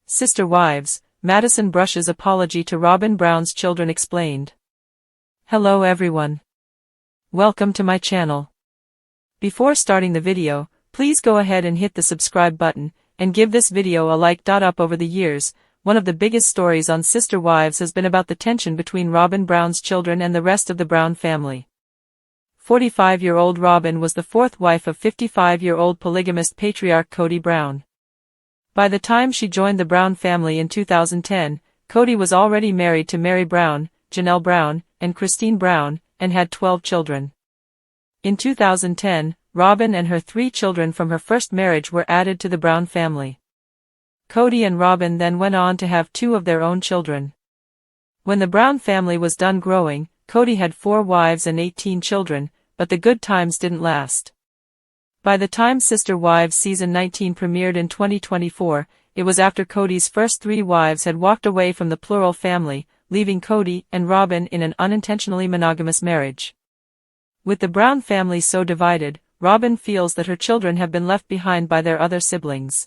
Sister Wives, Madison brushes apology to Robyn Brown's children explained. Hello everyone. Welcome to my channel. Before starting the video, please go ahead and hit the subscribe button, and give this video a like. Up over the years, one of the biggest stories on Sister Wives has been about the tension between Robyn Brown's children and the rest of the Brown family. 45-year-old Robyn was the fourth wife of 55-year-old polygamist patriarch Kody Brown. By the time she joined the Brown family in 2010, Kody was already married to Mary Brown, Janelle Brown, and Christine Brown, and had 12 children. In 2010, Robyn and her 3 children from her first marriage were added to the Brown family. Kody and Robyn then went on to have 2 of their own children. When the Brown family was done growing, Kody had 4 wives and 18 children, but the good times didn't last. By the time Sister Wives Season 19 premiered in 2024, it was after Kody's first 3 wives had walked away from the plural family, leaving Kody and Robyn in an unintentionally monogamous marriage. With the Brown family so divided, Robyn feels that her children have been left behind by their other siblings.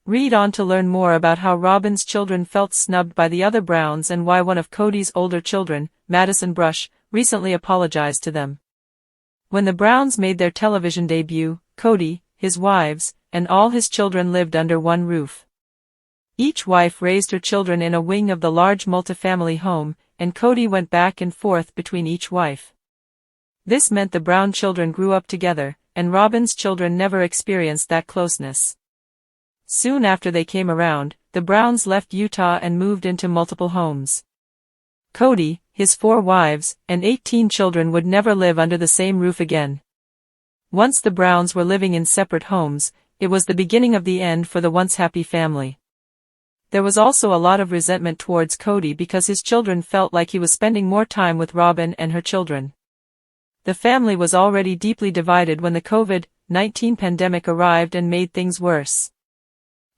Read on to learn more about how Robyn's children felt snubbed by the other Browns and why one of Kody's older children, Madison recently apologized to them. When the Browns made their television debut, Kody, his wives, and all his children lived under one roof. Each wife raised her children in a wing of the large multifamily home, and Kody went back and forth between each wife. This meant the Brown children grew up together, and Robyn's children never experienced that closeness. Soon after they came around, the Browns left Utah and moved into multiple homes. Kody, his 4 wives, and 18 children would never live under the same roof again. Once the Browns were living in separate homes, it was the beginning of the end for the once happy family. There was also a lot of resentment towards Kody because his children felt like he was spending more time with Robyn and her children. The family was already deeply divided when the COVID-19 pandemic arrived and made things worse.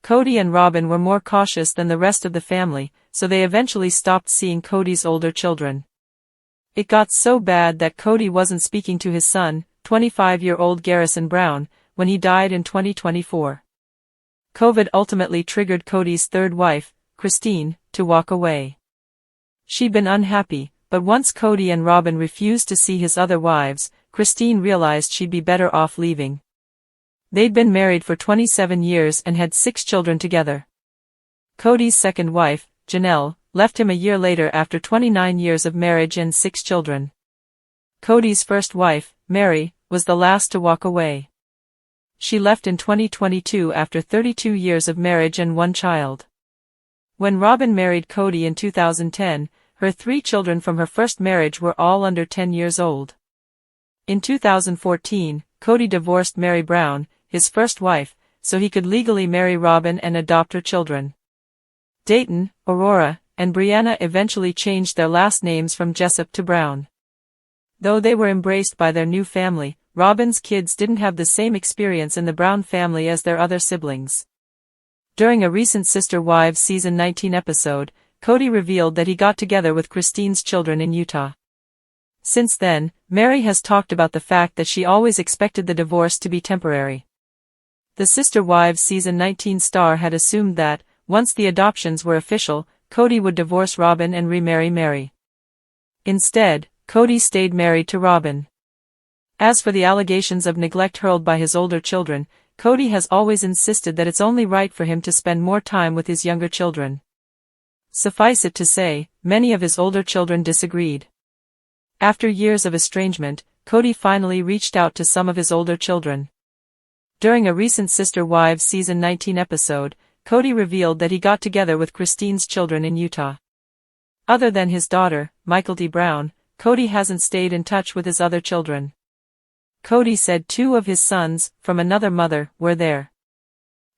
Kody and Robyn were more cautious than the rest of the family, so they eventually stopped seeing Kody's older children. It got so bad that Kody wasn't speaking to his son, 25-year-old Garrison Brown, when he died in 2024. COVID ultimately triggered Kody's third wife, Christine, to walk away. She'd been unhappy, but once Kody and Robyn refused to see his other wives, Christine realized she'd be better off leaving. They'd been married for 27 years and had 6 children together. Kody's second wife, Janelle, left him a year later after 29 years of marriage and 6 children. Kody's first wife, Mary, was the last to walk away. She left in 2022 after 32 years of marriage and 1 child. When Robyn married Kody in 2010, her 3 children from her first marriage were all under 10 years old. In 2014, Kody divorced Mary Brown, his first wife, so he could legally marry Robyn and adopt her children. Dayton, Aurora, and Brianna eventually changed their last names from Jessup to Brown. Though they were embraced by their new family, Robyn's kids didn't have the same experience in the Brown family as their other siblings. During a recent Sister Wives Season 19 episode, Kody revealed that he got together with Christine's children in Utah. Since then, Mary has talked about the fact that she always expected the divorce to be temporary. The Sister Wives Season 19 star had assumed that, once the adoptions were official, Kody would divorce Robyn and remarry Mary. Instead, Kody stayed married to Robyn. As for the allegations of neglect hurled by his older children, Kody has always insisted that it's only right for him to spend more time with his younger children. Suffice it to say, many of his older children disagreed. After years of estrangement, Kody finally reached out to some of his older children. During a recent Sister Wives Season 19 episode, Kody revealed that he got together with Christine's children in Utah. Other than his daughter, Michael D. Brown, Kody hasn't stayed in touch with his other children. Kody said 2 of his sons, from another mother, were there.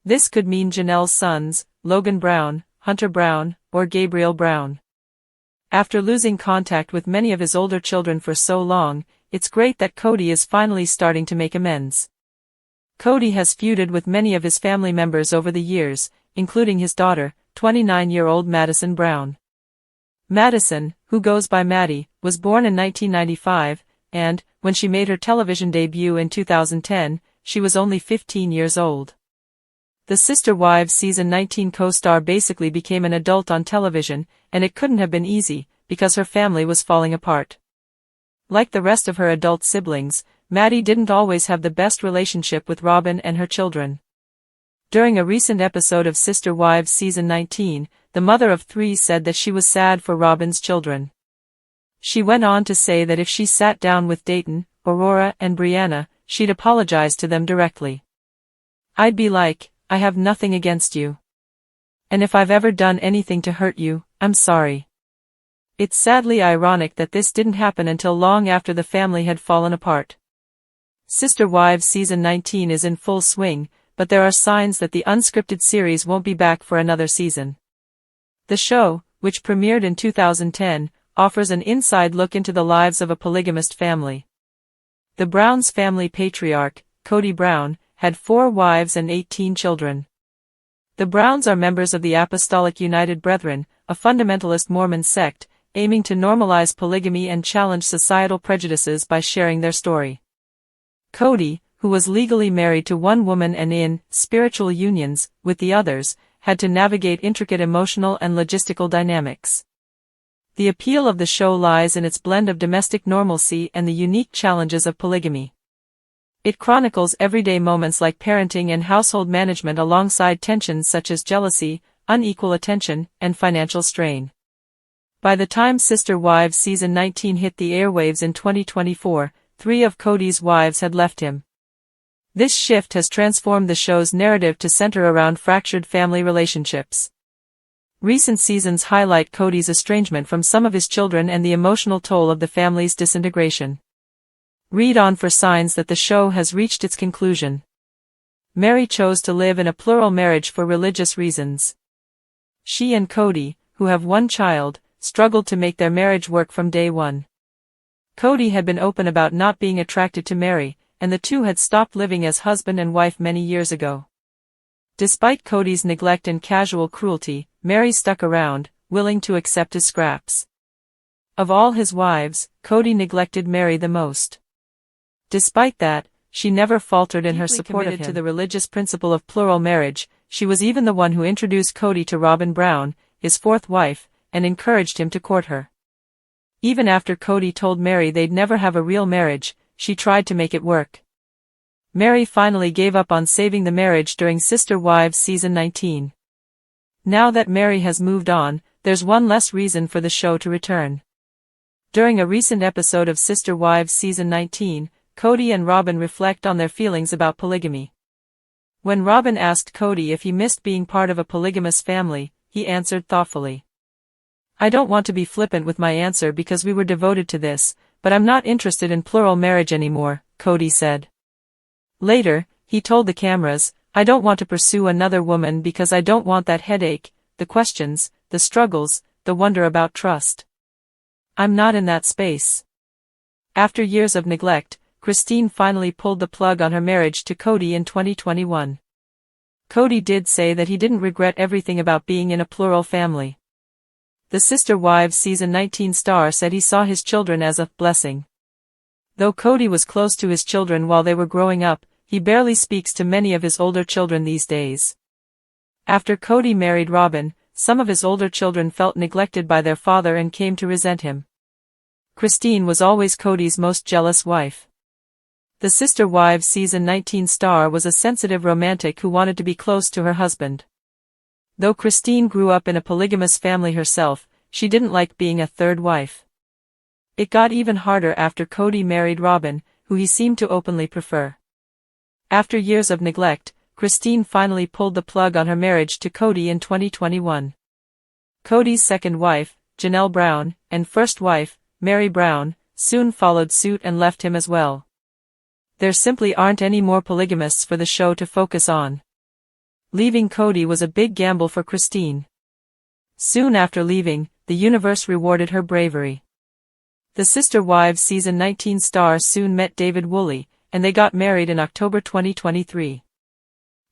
This could mean Janelle's sons, Logan Brown, Hunter Brown, or Gabriel Brown. After losing contact with many of his older children for so long, it's great that Kody is finally starting to make amends. Kody has feuded with many of his family members over the years, including his daughter, 29-year-old Madison Brown. Madison, who goes by Maddie, was born in 1995, and, when she made her television debut in 2010, she was only 15 years old. The Sister Wives season 19 co-star basically became an adult on television, and it couldn't have been easy, because her family was falling apart. Like the rest of her adult siblings, Maddie didn't always have the best relationship with Robyn and her children. During a recent episode of Sister Wives season 19, the mother of 3 said that she was sad for Robyn's children. She went on to say that if she sat down with Dayton, Aurora and Brianna, she'd apologize to them directly. "I'd be like, I have nothing against you. And if I've ever done anything to hurt you, I'm sorry." It's sadly ironic that this didn't happen until long after the family had fallen apart. Sister Wives season 19 is in full swing, but there are signs that the unscripted series won't be back for another season. The show, which premiered in 2010, offers an inside look into the lives of a polygamist family. The Brown's family patriarch, Cody Brown, had 4 wives and 18 children. The Browns are members of the Apostolic United Brethren, a fundamentalist Mormon sect, aiming to normalize polygamy and challenge societal prejudices by sharing their story. Cody, who was legally married to one woman and in spiritual unions with the others, had to navigate intricate emotional and logistical dynamics. The appeal of the show lies in its blend of domestic normalcy and the unique challenges of polygamy. It chronicles everyday moments like parenting and household management alongside tensions such as jealousy, unequal attention, and financial strain. By the time Sister Wives season 19 hit the airwaves in 2024, 3 of Cody's wives had left him. This shift has transformed the show's narrative to center around fractured family relationships. Recent seasons highlight Cody's estrangement from some of his children and the emotional toll of the family's disintegration. Read on for signs that the show has reached its conclusion. Mary chose to live in a plural marriage for religious reasons. She and Cody, who have 1 child, struggled to make their marriage work from day one. Cody had been open about not being attracted to Mary, and the two had stopped living as husband and wife many years ago. Despite Cody's neglect and casual cruelty, Mary stuck around, willing to accept his scraps. Of all his wives, Cody neglected Mary the most. Despite that, she never faltered in her support of him. To the religious principle of plural marriage, she was even the one who introduced Cody to Robyn Brown, his 4th wife, and encouraged him to court her. Even after Cody told Mary they'd never have a real marriage, she tried to make it work. Mary finally gave up on saving the marriage during Sister Wives season 19. Now that Mary has moved on, there's one less reason for the show to return. During a recent episode of Sister Wives season 19, Cody and Robyn reflect on their feelings about polygamy. When Robyn asked Cody if he missed being part of a polygamous family, he answered thoughtfully. "I don't want to be flippant with my answer because we were devoted to this, but I'm not interested in plural marriage anymore," Cody said. Later, he told the cameras, "I don't want to pursue another woman because I don't want that headache, the questions, the struggles, the wonder about trust. I'm not in that space." After years of neglect, Christine finally pulled the plug on her marriage to Cody in 2021. Cody did say that he didn't regret everything about being in a plural family. The Sister Wives season 19 star said he saw his children as a blessing. Though Cody was close to his children while they were growing up, he barely speaks to many of his older children these days. After Cody married Robyn, some of his older children felt neglected by their father and came to resent him. Christine was always Cody's most jealous wife. The Sister Wives season 19 star was a sensitive romantic who wanted to be close to her husband. Though Christine grew up in a polygamous family herself, she didn't like being a 3rd wife. It got even harder after Cody married Robyn, who he seemed to openly prefer. After years of neglect, Christine finally pulled the plug on her marriage to Cody in 2021. Cody's 2nd wife, Janelle Brown, and 1st wife, Mary Brown, soon followed suit and left him as well. There simply aren't any more polygamists for the show to focus on. Leaving Cody was a big gamble for Christine. Soon after leaving, the universe rewarded her bravery. The Sister Wives season 19 star soon met David Woolley, and they got married in October 2023.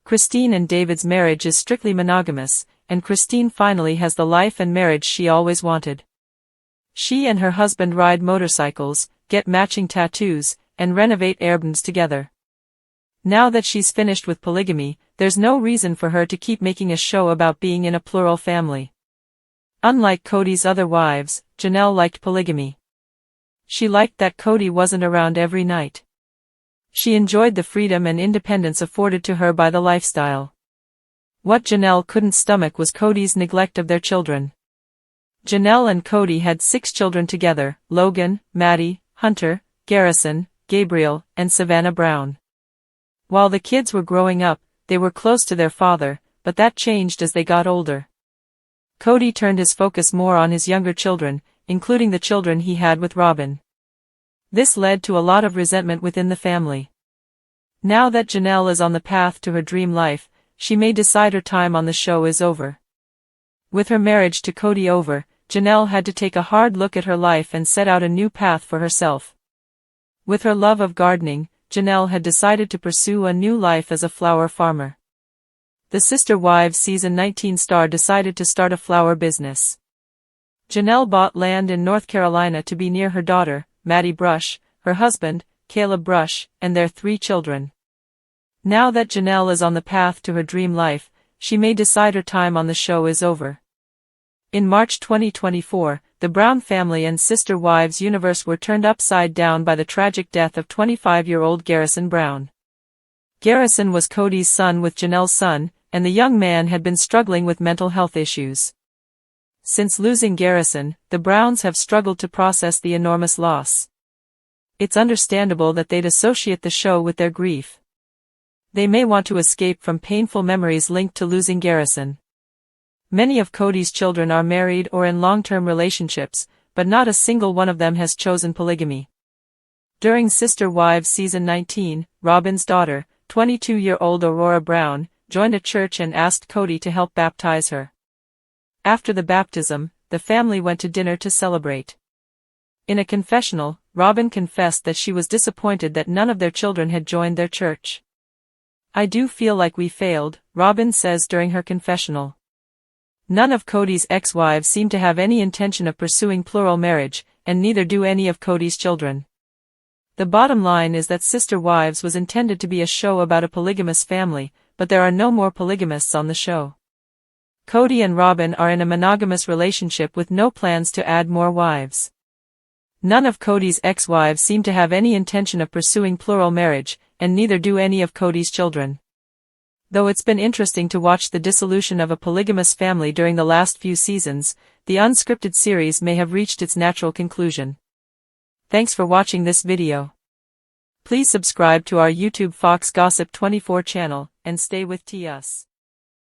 Christine and David's marriage is strictly monogamous, and Christine finally has the life and marriage she always wanted. She and her husband ride motorcycles, get matching tattoos, and renovate Airbnbs together. Now that she's finished with polygamy, there's no reason for her to keep making a show about being in a plural family. Unlike Cody's other wives, Janelle liked polygamy. She liked that Cody wasn't around every night. She enjoyed the freedom and independence afforded to her by the lifestyle. What Janelle couldn't stomach was Cody's neglect of their children. Janelle and Cody had 6 children together: Logan, Maddie, Hunter, Garrison, Gabriel, and Savannah Brown. While the kids were growing up, they were close to their father, but that changed as they got older. Cody turned his focus more on his younger children, including the children he had with Robyn. This led to a lot of resentment within the family. Now that Janelle is on the path to her dream life, she may decide her time on the show is over. With her marriage to Cody over, Janelle had to take a hard look at her life and set out a new path for herself. With her love of gardening, Janelle had decided to pursue a new life as a flower farmer. The Sister Wives Season 19 star decided to start a flower business. Janelle bought land in North Carolina to be near her daughter, Maddie Brush, her husband, Caleb Brush, and their 3 children. Now that Janelle is on the path to her dream life, she may decide her time on the show is over. In March 2024, the Brown family and Sister Wives universe were turned upside down by the tragic death of 25-year-old Garrison Brown. Garrison was Cody's son with Janelle's son, and the young man had been struggling with mental health issues. Since losing Garrison, the Browns have struggled to process the enormous loss. It's understandable that they'd associate the show with their grief. They may want to escape from painful memories linked to losing Garrison. Many of Cody's children are married or in long-term relationships, but not a single one of them has chosen polygamy. During Sister Wives Season 19, Robyn's daughter, 22-year-old Aurora Brown, joined a church and asked Cody to help baptize her. After the baptism, the family went to dinner to celebrate. In a confessional, Robyn confessed that she was disappointed that none of their children had joined their church. "I do feel like we failed," Robyn says during her confessional. None of Cody's ex-wives seem to have any intention of pursuing plural marriage, and neither do any of Cody's children. The bottom line is that Sister Wives was intended to be a show about a polygamous family, but there are no more polygamists on the show. Cody and Robyn are in a monogamous relationship with no plans to add more wives. None of Cody's ex-wives seem to have any intention of pursuing plural marriage, and neither do any of Cody's children. Though it's been interesting to watch the dissolution of a polygamous family during the last few seasons, the unscripted series may have reached its natural conclusion. Thanks for watching this video. Please subscribe to our YouTube Fox Gossip 24 channel, and stay with us.